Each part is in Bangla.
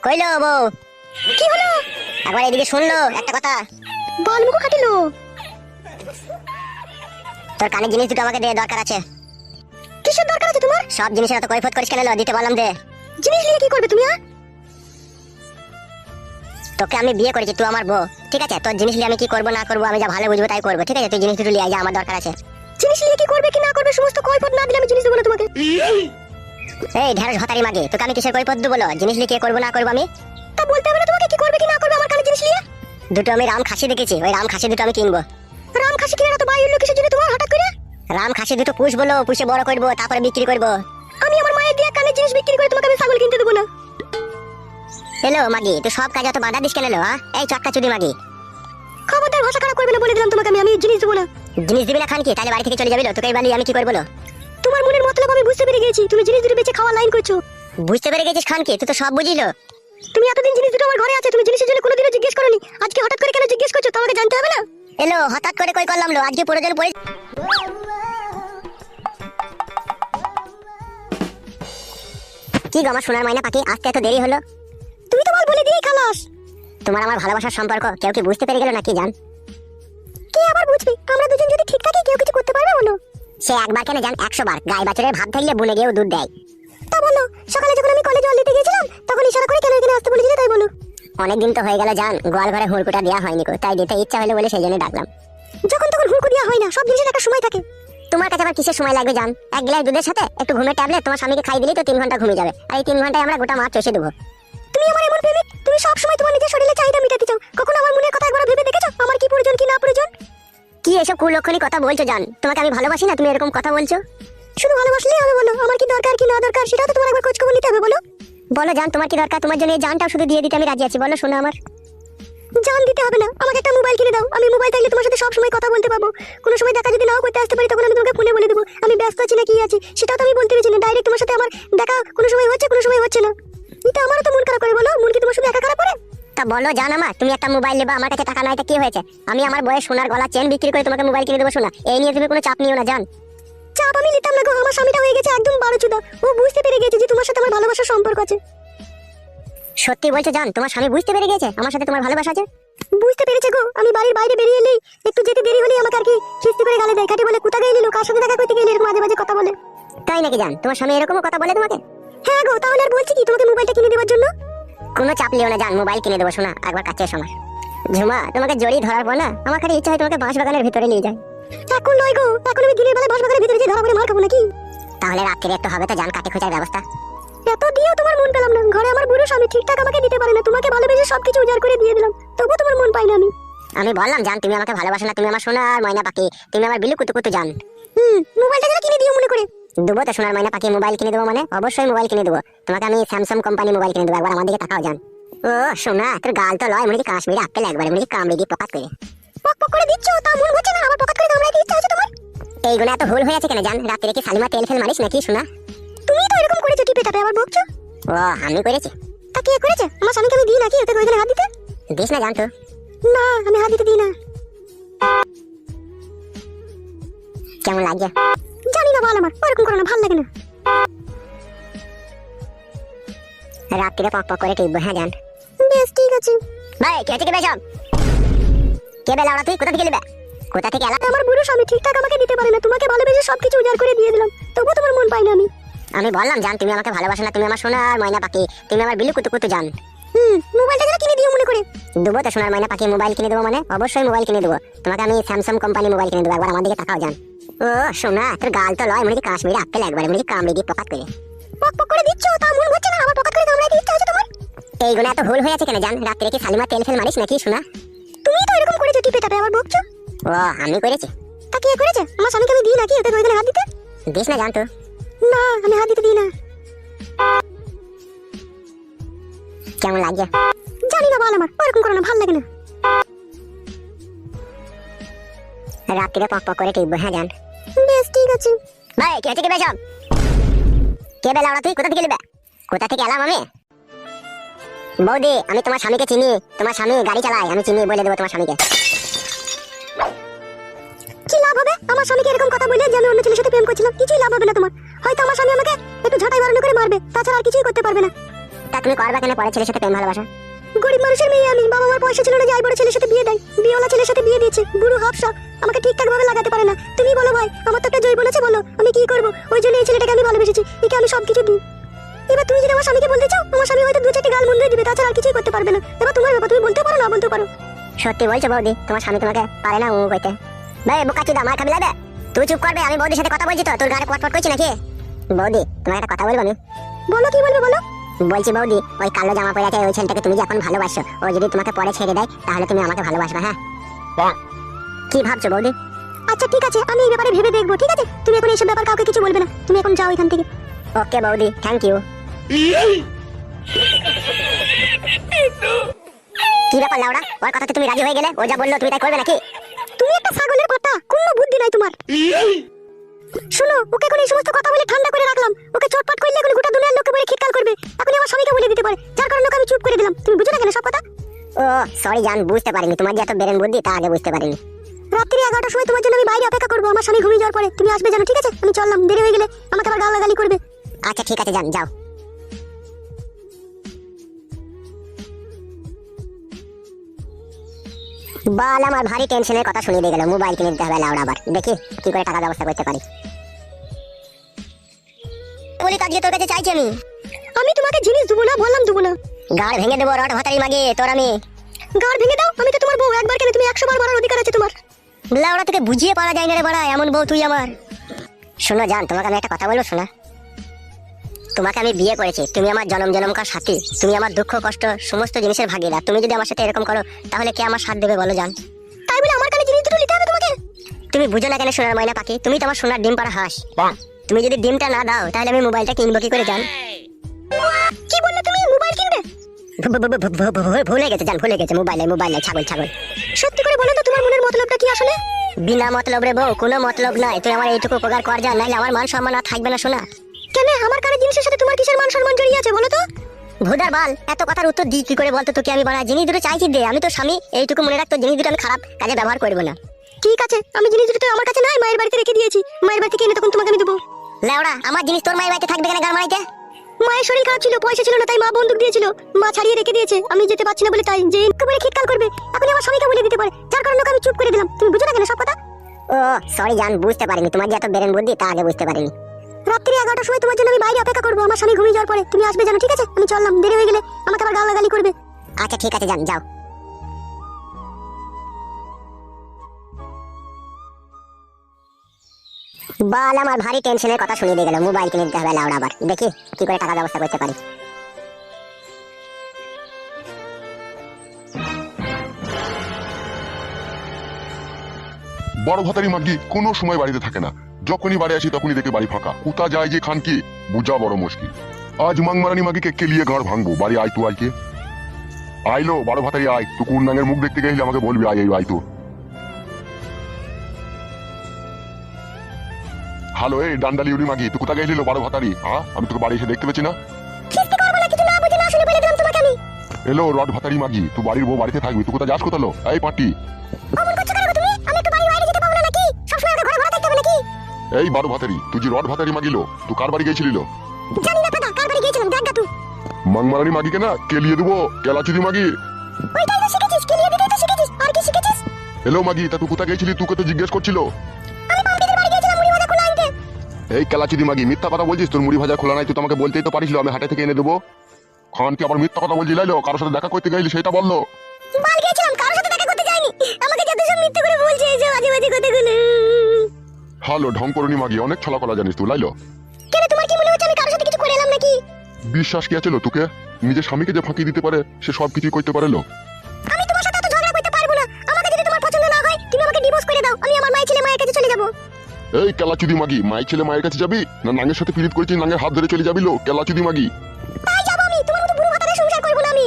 কইলো বউ? কি হলো? একবার এদিকে শুনলো একটা কথা। বল মুখ কাটিলো। তোর কানে জিনিস দুটো আমাকে দে, দরকার আছে। কিসের দরকার আছে তোমার? সব জিনিসের এত কৈফত করিস কেন? দিতে বললাম দে। জিনিস নিয়ে কি করবে তুমি? তোকে আমি বিয়ে করেছি, তুই আমার বউ, ঠিক আছে? তোর জিনিস নিয়ে আমি কি করবো না করবো আমি যা ভালো বুঝবো তাই করবো, ঠিক আছে? তুই জিনিস দুটো নিয়ে আয়, আমার দরকার আছে। জিনিস নিয়ে কি করবে কি না করবে সমস্ত কৈফত না দিলে আমি জিনিস দেবো না তোমাকে। এই ঢেঁড়স ভাতারি মাগে, তোকে আমি কিসের কৈফত দেবো? বলো জিনিস নিয়ে কি করবো না করবো আমি। তা বলতে হবে না তোমাকে কি করবে কি না করবে আমার কানে জিনিস নিয়ে? দুটো আমি রাম খাসি দেখেছি, ওই রাম খাসি দুটো আমি কিনবো। রাম খাসি কিনে তো বাই হলো কিসের জন্য তোমার হঠাৎ করে? রাম খাসি দুটো পুষ বলো, পুষে বড় করবো, তারপরে বিক্রি করবো। আমি আমার মায়ের দিয়ে কানে জিনিস বিক্রি করে তোমাকে আমি ছাগল কিনতে দেবো না। হ্যালো মাগি, তুই সব কাজে অত বাধা দিস কেন? হ্যাঁ এই চটকা চুদি মাগি, খবরদার ভাষা খারাপ করবে না বলে দিলাম তোমাকে, আমি জিনিস দেবো না। জিনিস দিবি না খান কি? তাহলে বাড়ি থেকে চলে যাবি? তোকে বালি আমি কি করবো? তোমার মনের মতলব আমি বুঝতে পেরে গেছি, তুমি জিনিস দুটো বেচে খাওয়া লাইন করছো। বুঝতে পেরে গেছিস খান কি? তুই তো সব বুঝিলো। তুমি এতদিন জিনিস দুটো আমার ঘরে আছে, তুমি জিনিসের জন্য কোনোদিনও জিজ্ঞেস করোনি, আজকে হঠাৎ করে কেন জিজ্ঞেস করছো? তোমাকে জানতে হবে না? এলো হঠাৎ করে কই করলাম লো, আজকে প্রয়োজন পড়ে। কি গো আমার সোনার ময়না পাখি, আসতে এত দেরি হলো? তুমি তো বল বলে দিয়েই খালাস। তোমার আমার ভালোবাসার সম্পর্ক কেউ কি বুঝতে পেরে গেল নাকি জান? কে আবার বুঝবে? আমরা দুজন যদি ঠিক থাকি কেউ কিছু করতে পারবে বলো? সে একবার কেন জান, 100 বার। গাই বাছুরের ভাব থাকলে বুনে গিয়েও দুধ দেয়। তা বলো, সকালে যখন আমি কলেজে জল দিতে গেছিলাম তখন ইশারা করে কেন এখানে আসতে বলেছিলে তাই বলো? অনেকদিন তো হয়ে গেল জান, গোয়াল ঘরে হুড়কুটা দেওয়া হয়নি গো, তাই দিতে ইচ্ছা হলো বলে সেই জন্য ডাকলাম। যখন তখন হুড়কো দেওয়া হয় না, সব জিনিসের একটা সময় থাকে। তোমার কাছে আবার কিসের সময় লাগবে জান? এক গ্লাস দুধের সাথে একটু ঘুমের ট্যাবলেট তোমার স্বামীকে খাই দিলেই তো 3 ঘন্টা ঘুমিয়ে যাবে, আর এই 3 ঘন্টায় আমরা গোটা মাছ চষে দেবো। তুমি আমার এমন প্রেমিক, তুমি সব সময় তোমার নিজের শরীরে চাহিদা মেটাতে চাও, কখনো আমার মনের কথা একবার ভেবে দেখেছো আমার কি প্রয়োজন কি না প্রয়োজন? কি এসব কুলক্ষণী কথা বলছো জান? তোমাকে আমি ভালোবাসি না, তুমি এরকম কথা বলছো? শুধু ভালোবাসলেই হবে বলো? আমার কি দরকার কি না দরকার সেটাও তো তোমার একবার খোঁজ খবর নিতে হবে বলো। বলো জান তোমার কি দরকার? তোমার জন্য এই জানটাও শুধু দিয়ে দিতে আমি রাজি আছি, বলো শোনো আমার। জান দিতে হবে না, আমাকে একটা মোবাইল কিনে দাও, আমি মোবাইল থাকলে তোমার সাথে সব সময় কথা বলতে পারবো। কোনো সময় দেখা যদি নাও করতে আসতে পারি তখন আমি তোমাকে ফোনে বলে দেবো আমি ব্যস্ত আছি না কি আছি, সেটাও তো আমি বলতে পারছি না। ডাইরেক্ট তোমার সাথে আমার দেখা কোনো সময় হচ্ছে কোনো সময় হচ্ছে না, এটা আমারও তো মন খারাপ করে বলো। মন কি তোমার শুধু একা খারাপ করে? তা বলো জান আমার, তুমি একটা মোবাইল নেবা, আমার কাছে টাকা নাই, তা কি হয়েছে? আমি আমার বয়স সোনার গলা চেন বিক্রি করে তোমাকে মোবাইল কিনে দেবো শোনা, এই নিয়ে তুমি কোনো চাপ নিও না জান। চাপ আমি নিতাম না গো, আমার স্বামীটা হয়ে গেছে একদম বারোচুদা, ও বুঝতে পেরে গেছে যে তোমার সাথে আমার ভালোবাসার সম্পর্ক আছে। সত্যি বলছো জান, তোমার স্বামী বুঝতে পেরে গেছে আমার সাথে তোমার ভালোবাসা আছে? বুঝতে পেরেছে গো, আমি বাড়ির বাইরে বেরিয়ে এলেই একটু যেতে দেরি হলেই আমাকে আর কি খিস্তি করে গালে দেয়, কাটি বলে কোথা গেলি কার সাথে দেখা করতে গেলি, এরকম মাঝে মাঝে কথা বলে। তাই নাকি জান? তোমার স্বামী এরকমও কথা বলে তোমাকে? হ্যাঁ গো, তাহলে আর বলছি কি তোমাকে মোবাইলটা কিনে দেওয়ার জন্য? কোনো চাপ লিও না জান, মোবাইল কিনে দেবো শোনা, একবার কাছে এসো আমার। ঝুমা তোমাকে জড়িয়ে ধরার পর না আমার খালি ইচ্ছা হয় তোমাকে বাঁশ বাগানের ভিতরে নিয়ে যায়। এখন নয় গো, এখন আমি দিনের বেলা বাসবাগানের ভিতরে যে ধরা পড়ে মার খাবো নাকি? তাহলে রাত্রে একটু হবে তো জান, কাটে খোঁজার ব্যবস্থা। এত দিয়েও তোমার মন পেলাম না, ঘরে আমার বুড়ো স্বামী ঠিকঠাক আমাকে দিতে পারে না, তোমাকে ভালোবেসে সবকিছু উজাড় করে দিয়ে দিলাম, তবুও তোমার মন পাই না আমি। আমি বললাম জান তুমি আমাকে ভালোবাসো না, তুমি আমার সোনার ময়না পাখি, তুমি আমার বিলু কুতু কুতু জান। মোবাইলটা যেন কিনে দিও মনে করে। দেবো তো সোনার ময়না পাখি, মোবাইল কিনে দেবো মানে অবশ্যই মোবাইল কিনে দেবো তোমাকে। আমি স্যামসাং কোম্পানি মোবাইল কিনে দেবো, একবার আমার দিকে তাকাও জান। ও সোনা, তোর গাল তো লয়, মনে কি কাশ্মীরি আপেল, একবারে মনে কি কামড়ে দিয়ে পকাত করে। পক পক করে দিচ্ছ, তা মন হচ্ছে না আমার পকেট করে কামড়ায় কি ইচ্ছা হচ্ছে তোমার? এইগুলো এত ভুল হয়ে আছে কেন জান? রাত্রে কি সালিমা তেল ফেল মারিস নাকি সোনা? তুমি তো এরকম করেছো টিপে টাপে আবার বকছো। ও আমি করেছি? তা কে করেছে? আমার স্বামীকে আমি দিই নাকি ওকে ওইখানে হাত দিতে? দিস না জান তো। না আমি হাত দিতে দিই না। কেমন লাগছে? জানি না বল, আমার ওরকম করো না, ভালো লাগে না। রাত্রে পক পক করে টিপবো, হ্যাঁ জান। বেশ ঠিক আছে। ভাই কে আছে কে বেসব? কে বেলা ওরা, তুই কোথা থেকে এলি? কোথা থেকে এলা? আমার বুড়ো স্বামী ঠিকঠাক আমাকে দিতে পারে না, তোমাকে ভালোবেসে সবকিছু উজাড় করে দিয়ে দিলাম, তবুও তোমার মন পাই না আমি। আমি বললাম জান তুমি আমাকে ভালোবাসো না, তুমি আমার সোনার ময়না পাখি, তুমি আমার বিলু কুতু কুতু জান। মোবাইলটা যেন কিনে দিও মনে করে। দেবো তো সোনার ময়না পাখি, মোবাইল কিনে দেবো মানে অবশ্যই মোবাইল কিনে দেবো তোমাকে। আমি স্যামসাং কোম্পানি মোবাইল কিনে দেবো, একবার আমার দিকে তাকাও জান। ও সোনা, তোর গাল তো লয়, মনে কি কাশ্মীরি আপেল, একবারে মনে কি কামড়ে দিয়ে পকাত করে। পক পক করে দিচ্ছ, তা মন হচ্ছে না আমার পকেট করে কামড়ায় ইচ্ছা হচ্ছে তোমার? এইগুলো এত ভুল হয়ে আছে কেন জান? রাত্রে কি সালিমা তেল ফেল মারিস নাকি সোনা? তুমি তো এরকম করেছো টিপে টাপে আবার বকছো। ও আমি করেছি? তা কে করেছে? আমার স্বামীকে আমি দিই নাকি ওকে ওইখানে হাত দিতে? দিস না জান তো। না আমি হাত দিতে দিই না। কেমন লাগছে? জানি না বল, আমার ওরকম করো না, ভালো লাগে না। রাত্রে পক পক করে টিপবো, হ্যাঁ জান। বেশ ঠিক আছে। ভাই কে আছে কে বেসব? কে বেলা ওরা, তুই কোথা থেকে এলি? কোথা থেকে এলাম আমি? বৌদি আমি তোমার স্বামীকে চিনি, তোমার স্বামী গাড়ি চালায়, আমি চিনি, বলে দেবো তোমার স্বামীকে। কি লাভ হবে আমার স্বামীকে এরকম কথা বলে যে আমি অন্য ছেলের সাথে প্রেম করছিলাম? কিছুই লাভ হবে না তোমার, হয়তো আমার স্বামী আমাকে একটু ঝাঁটাই বাড়ানো করে মারবে, তাছাড়া আর কিছুই করতে পারবে না। তা তুমি করবে কেন পরে ছেলের সাথে প্রেম ভালোবাসা? গরিব মানুষের মেয়ে আমি, বাবা মার পয়সা ছিল না যে আই বড় ছেলের সাথে বিয়ে দেয়। বিয়েওয়ালা ছেলের সাথে বিয়ে দিয়েছে, বুড়ো হাফসা, আমাকে ঠিকঠাক ভাবে লাগাতে পারে না। তুমি বলো ভাই, আমার তো একটা জৈবন আছে, বলো আমি কি করব? ওই জন্য এই ছেলেটাকে আমি ভালোবেসেছি, একে আমি সবকিছু দিই। এবার তুমি যদি আমার স্বামীকে বলতে চাও, আমার স্বামী হয়তো দু চারটে গাল মন্দ দিবে, তাছাড়া আর কিছুই করতে পারবে না। এবার তোমার ব্যাপার, তুমি বলতে পারো না বলতে পারো। সত্যি বলছো বৌদি, তোমার স্বামী তোমাকে পারে না ও কইতে? ভাই বোকাচুদা আমার খাবি লাগবে? তুই চুপ করবে, আমি বৌদির সাথে কথা বলছি তো, তোর গাড়ি পটপট করছি নাকি? বৌদি তোমাকে একটা কথা বলবো আমি। বলো, কি বলবে বলো। বলছি বৌদি, ওই কালো জামা পরে আছে ওই ছেলেটাকে তুমি যে এখন ভালোবাসো, ও যদি তোমাকে পরে ছেড়ে দেয় তাহলে তুমি আমাকে ভালোবাসবে? হ্যাঁ কি ভাবছো বৌদি? আচ্ছা ঠিক আছে, আমি এই ব্যাপারে ভেবে দেখবো, ঠিক আছে? তুমি এখন এইসব ব্যাপার কাউকে কিছু বলবে না, তুমি এখন যাও এখান থেকে। ওকে বৌদি, থ্যাংক ইউ। কি ব্যাপার লাউড়া, ওর কথাতে তুমি রাজি হয়ে গেলে? ও যা বললো তুমি তাই করবে নাকি? তুমি একটা ছাগলের কথা, কোনো বুদ্ধি নাই তোমার। শোনো, ওকে এখন এই সমস্ত কথা বলে ঠান্ডা করে রাখলাম, ওকে চটপট করলে এখন গোটা দুনিয়ার লোকে বলে খিটকাল করবে, এখন আমার স্বামীকে বলে দিতে পারে, যার কারণে ওকে আমি চুপ করে দিলাম। তুমি বুঝো না কেন সব কথা? ও সরি জান, বুঝতে পারিনি, তোমার যে এত বেরেন বুদ্ধি তা আগে বুঝতে পারিনি। রাত্রি 11টার সময় তোমার জন্য আমি বাইরে অপেক্ষা করবো, আমার স্বামী ঘুমিয়ে যাওয়ার পরে তুমি আসবে জানো, ঠিক আছে? আমি চললাম, দেরি হয়ে গেলে আমাকে আবার গালাগালি করবে। আচ্ছা ঠিক আছে যান, যাও। বাল আমার ভারী টেনশনের কথা শুনিয়ে দিয়ে গেল, মোবাইল কিনে দিতে হবে লাউড়া, আবার দেখি কি করে টাকা ব্যবস্থা করতে পারি। বলি কাজে তোর কাছে চাইছি আমি। আমি তোমাকে জিনিস দেবো না, বললাম দেবো না। গাড় ভেঙে দেবো রড ভাতারি মাগে তোর আমি। গাড় ভেঙে দাও, আমি তো তোমার বউ, একবার কেন তুমি 100 বার বলার অধিকার আছে তোমার। লাউড়া তোকে বুঝিয়ে পারা যায় না রে বড়া, এমন বউ তুই আমার। শোনো জান, তোমাকে আমি একটা কথা বলবো শোনা। তোমাকে আমি বিয়ে করেছি, তুমি আমার জনম জনমকার সাথী, তুমি আমার দুঃখ কষ্ট সমস্ত জিনিসের ভাগিদার। তুমি যদি আমার সাথে এরকম করো তাহলে কে আমার সাথ দেবে বলো জান? তাই বলে আমার কাছে জিনিস দুটো নিতে হবে তোমাকে? তুমি বুঝো না কেন সোনার ময়না পাখি, তুমি তো আমার সোনার ডিম পাড়া হাঁস। তুমি যদি ডিমটা না দাও তাহলে আমি মোবাইলটা কিনবো কি করে জান? কি বললে তুমি, মোবাইল কিনবে? ভুলে গেছে জান, ভুলে গেছে, মোবাইলে ছাগল ছাগল। সত্যি করে বলো তো, তোমার মনের মতলবটা কি আসলে? বিনা মতলব রে বউ, কোনো মতলব নাই। তুই আমার এইটুকু উপকার কর জান, নাইলে আমার মান সম্মান আর থাকবে না শোনা। কেন, আমার কানে জিনিসের সাথে তোমার কিসের মান সম্মান জড়িয়ে আছে বলো তো? ভুদার বাল, এত কথার উত্তর দিই কি করে বলতো তোকে? আমি বড় জিনিস দুটো চাইছি দে, আমি তো স্বামী, এইটুকু মনে রাখতো জিনিস দুটো আমি খারাপ কাজে ব্যবহার করবো না। ঠিক আছে, আমি জিনিস দুটো আমার কাছে নাই, মায়ের বাড়িতে রেখে দিয়েছি, মায়ের বাড়ি থেকে এনে তখন তোমাকে আমি দেবো। লেওড়া, আমার জিনিস তোর মায়ের বাড়িতে থাকবে কেন গার মারাইতে? মায়ের শরীর খারাপ ছিল, পয়সা ছিল না, তাই মা বন্দুক দিয়েছিল, মা ছাড়িয়ে রেখে দিয়েছে, আমি যেতে পারছি না বলে, তাই যে একেবারে খিটকাল করবে এখন আমার স্বামীকে বলে দিতে পারে, যার কারণে ওকে আমি চুপ করে দিলাম। তুমি বুঝো না কেন সব কথা? ও সরি জান, বুঝতে পারিনি, তোমার যে এত বেরেন বুদ্ধি তা আগে বুঝতে পারিনি। রাত্রি 11টার সময় তোমার জন্য আমি বাইরে অপেক্ষা করবো, আমার স্বামী ঘুমিয়ে যাওয়ার পরে তুমি আসবে জানো, ঠিক আছে? আমি চললাম, দেরি হয়ে গেলে আমাকে আবার গালাগালি করবে। আচ্ছা ঠিক আছে যান, যাও। বাল আমার ভারী টেনশনের কথা শুনিয়ে দিয়ে গেল, মোবাইল কিনে দিতে হবে লাউড়া, আবার দেখি কি করে টাকা ব্যবস্থা করতে পারি। বড় ভাতারি মাগি কোনো সময় বাড়িতে থাকে না, যখনই বাড়ি আসি তখনই দেখে বাড়ি ফাঁকা। কোথা যায় যে খান কি বুঝা বড় মুশকিল। আজ মাংমারানি মাগিকে কেলিয়ে ঘর ভাঙবো, বাড়ি আয় তু আইকে। আইলো বড় ভাতারি আয়, তুই কোন নাঙের মুখ দেখতে গেলে আমাকে বলবি, আয় আয় তো। হ্যালো এই ডান্ডালি উড়ি মাগি, তুই কোথা গেছিল বড় ভাতারি? হ্যাঁ আমি তোকে বাড়ি এসে দেখতে পেছি না। খিস্তি করব না, কিছু না বুঝে না শুনে বলে দিলাম তোমাকে আমি। এলো রড ভাতারি মাগি, তুই বাড়ির বউ বাড়িতে থাকবি, তুই কোথা যাস কোথালো? এই পাটি অমন করছো কেন তুমি? আমি একটু বাড়ি বাইরে যেতে পাবো না নাকি? সবসময় আমাকে ঘরে ঘরে থাকতে হবে নাকি? এই বড় ভাতারি, তুই যে রড ভাতারি মাগিলো, তুই কার বাড়ি গেছিলিল? জানি না দাদা, কার বাড়ি গিয়েছিলাম দেখ তুই। মাংমারানি মাগিকে না কেলিয়ে দেবো, কেলাচুদি মাগি। ওইটাই তো শিখেছিস, কেলিয়ে দিতেই তো শিখেছিস, আর কি শিখেছিস? এলো মাগি, তা তুই কোথা গেছিলি? তোকে তো জিজ্ঞেস করছিল। আমি পাম্পিদের বাড়ি গিয়েছিলাম মুড়ি ভাজা খোলা আনতে। এই কেলাচুদি মাগি, মিথ্যা কথা বলছিস। তোর মুড়ি ভাজা খোলা নাই, তুই তোমাকে বলতেই তো পারিস আমি হাটে থেকে এনে দেবো। খান কি আবার মিথ্যা কথা বলছি? লাইলো কারোর সাথে দেখা করতে গেলি সেটা বললো। বাল গিয়েছিলাম, কারোর সাথে দেখা করতে যাইনি। আমাকে যত সব মিথ্যে করে বলছে, এই যে বাজে বাজে কথাগুলো। হ্যালো ঢং করনি মাগি, অনেক ছলা কলা জানিস তুই। লাইলো কেন, তোমার কি মনে হচ্ছে আমি কারোর সাথে কিছু করে এলাম নাকি? বিশ্বাস কি আছে তোকে? নিজের স্বামীকে যে ফাঁকি দিতে পারে সে সব কিছুই করতে পারে লো। আমি তোমার সাথে এত ঝগড়া করতে পারবো না। আমাকে যদি তোমার পছন্দ না হয় তুমি আমাকে ডিভোর্স করে দাও, আমি আমার মায়ের ছেলে মায়ের কাছে চলে যাব। এই কেলাচুদি মাগি, মায়ের ছেলে মায়ের কাছে যাবি না নাঙ্গের সাথে পিরিত করেছিস নাঙ্গের হাত ধরে চলে যাবি লো? কেলাচুদি মাগি তাই যাব আমি, তোমার মতো বুড়ো ভাতারে সংসার করব না আমি।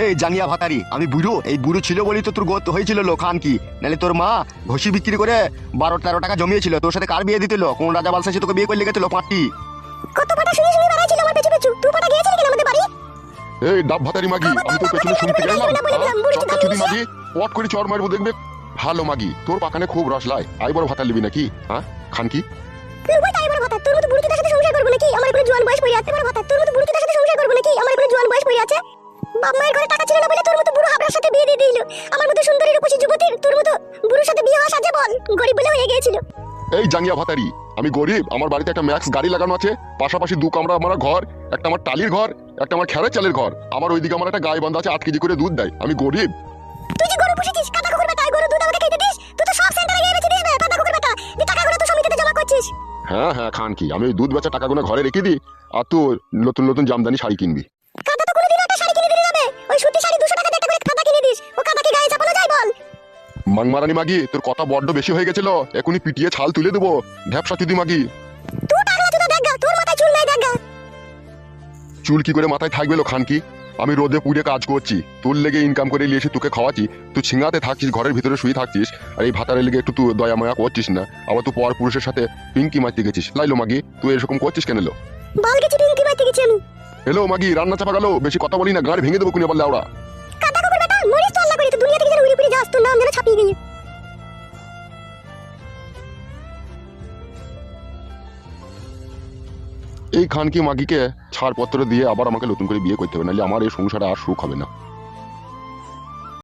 এই জাঙ্গিয়া ভাতারি, আমি বুড়ো, এই বুড়ো ছিল বলেই তো তোর গোত হয়েছিল লো খান কি, নাহলে তোর মা ঘষি বিক্রি করে 12-13 টাকা জমিয়েছিল। তোর সাথে কার বিয়ে দিতেলো? কোন রাজা বালসা তোকে বিয়ে করলে গেছিল পাঁচটি? কত পাটা শুনে শুনে বেড়াইছিল আমার পেছু পেছু, তুই পাটা গিয়েছিলি কেন আমাদের বাড়ি? এই ডাব ভাতারি মাগি, আমি তোর পেছনে শুনতে গেলাম। চুদি মাগি পট করে চর মারবো দেখবে। ভালো মাগি, তোর পাকানে খুব রস লাই, আই বড় ভাতা লিবি নাকি? হ্যাঁ খান কি তুই বড় ভাতা, তোর মতো বুড়ো সাথে সংসার করব নাকি? আমার কোনো জোয়ান বয়স পড়ে আছে, বড় ভাতা তোর মতো বুড়ো সাথে সংসার করবো নাকি? আমার কোনো জোয়ান বয়স পড়ে আছে। বাপ মায়ের ঘরে টাকা ছিল না বলে তোর মতো বুড়ো হাবড়ার সাথে বিয়ে দিয়ে দিল। আমার মতো সুন্দরী রূপসী যুবতীর তোর মতো বুড়োর সাথে বিয়ে হওয়া সাজে বল? গরিব বলে হয়ে গিয়েছিল। এই জাঙ্গিয়া ভাতারি, আমি গরিব, আমার বাড়িতে একটা ম্যাক্স গাড়ি লাগানো আছে, পাশাপাশি 2 কামরা আমার ঘর, একটা আমার টালির ঘর, একটা আমার খেরের চালের ঘর, আমার ওইদিকে আমার একটা গাই বান্ধা আছে 8 কেজি করে দুধ দেয়। আমি গরিব? তুই যে গরু পুষেছিস, কাদা কুকুর বেটা, গরু দুধ আমাকে খেতে দিস? তুই তো সব সেন্টারে গিয়ে বেচে দিস বে, কাদা কুকুর বেটা। এই টাকাগুলো তো সমিতিতে জমা করছিস। হ্যাঁ হ্যাঁ খান কি, আমি ওই দুধ বেচা টাকাগুলো ঘরে রেখে দিই, আর তুই নতুন নতুন জামদানি শাড়ি কিনবি। কাদা তো কোনোদিন একটা শাড়ি কিনে দিলে যাবে? ওই সুতি শাড়ি 200 টাকা দিয়ে একটা করে কাদা কিনে দিস। ও কাদা কি গায়ে চাপানো যায় বল? মাংমারানি মাগি, তোর কথা বড্ড বেশি হয়ে গেছিল, এখনই পিটিয়ে ছাল তুলে দেবো। ঢ্যাপসা চুদি মাগি। তুই টাকলা চুদা দেখা, তোর মাথায় চুল নাই দেখা। চুল কি করে মাথায় থাকবে লো খান কি? আমি রোদে পুড়ে কাজ করছি, তোর লেগে ইনকাম করে নিয়ে এসে তোকে খাওয়াচ্ছি, তুই ছিঙাতে থাকছিস, ঘরের ভিতরে শুয়ে থাকছিস, আর এই ভাতারের লেগে একটু তুই দয়া মায়া করছিস না, আবার তুই পর পুরুষের সাথে পিঙ্কি মারতে গেছিস। লাইলো মাগি, তুই এরকম করছিস কেন? লো বল গেছি পিঙ্কি মারতে গেছি আমি। হ্যালো মাগি, রান্না চাপা গেল, বেশি কথা বলি না, গাড়ি ভেঙে দেবো কুনি বললে ওরা। কাদা কুকুর বেটা, মরিস তো আল্লাহ করে, তুই দুনিয়া থেকে যেন উড়ে পুড়ে যাস, তোর নাম যেন ছাপিয়ে গিয়ে। এই খানকি মাগিকে ছাড়পত্র দিয়ে আবার আমাকে নতুন করে বিয়ে করতে হবে, নাহলে আমার এই সংসারে আর সুখ হবে না।